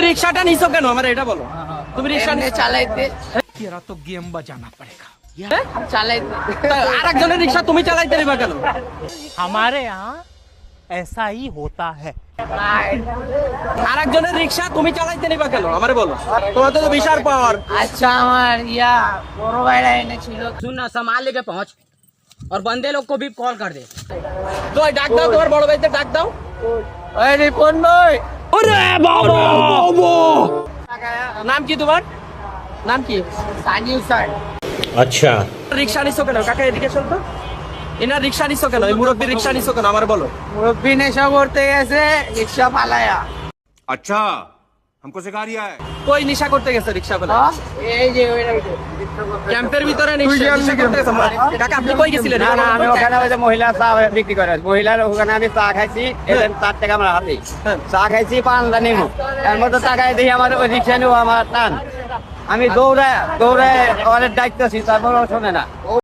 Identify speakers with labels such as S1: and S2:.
S1: রিক্সাটা নিছো কেন আমার এটা বলো। তুমি রিক্সা
S2: এমনি চালাইতে
S3: तेरा तो गेम बजाना पड़ेगा।
S2: চালাইতে
S1: আরেকজনের রিক্সা তুমি চালাইতে নিবা কেন?
S3: हमारे यहाँ ऐसा ही होता है।
S1: আরেকজনের রিক্সা তুমি চালাইতে নিবা কেন আমারে বলো। তোমার তো বিশাল পাওয়ার।
S2: আচ্ছা আমার বড় ভাইরা এনেছিল।
S4: सुन ना सामान लेके पहुंच और बंदे लोग को भी कॉल कर दे।
S1: তো ডাক দাও, তোমার বড় ভাইদের ডাক দাও।
S2: ওই রিপন ভাই
S1: নাম কি তোমার? নাম কি?
S2: সানিউ স্যার
S5: अच्छा
S1: রিক্সা নিছো কেন কাকা? এদিকে চল তো। এনার রিক্সা নিছো কেন? এই মুরব্বী রিক্সা নিছো কেন আমার বলো।
S2: মুরব্বী নেশা করতে গেছে রিক্সা পালায়া।
S6: अच्छा हमको सिखा रिया है।
S1: কই নিশা করতে গেছে রিক্সা বলে?
S2: এই যে ওইটা
S1: ক্যাম্পের ভিতরে নিশা করতে গেছে। কাকা আপনি কই গেছিলেন?
S7: না না আমি ওখানে ওই যে মহিলা চা বিক্রি করে মহিলার ওখানে আমি চা খাইছি 4 টাকা আমার হাতে চা খাইছি পান্তা নিমু এর মধ্যে টাকায় দিয়ে আমার ওই রিক্সা নিও আমার টান আমি দৌড়ায় অনেক দায়িত্ব আছি তারপর শোনে না।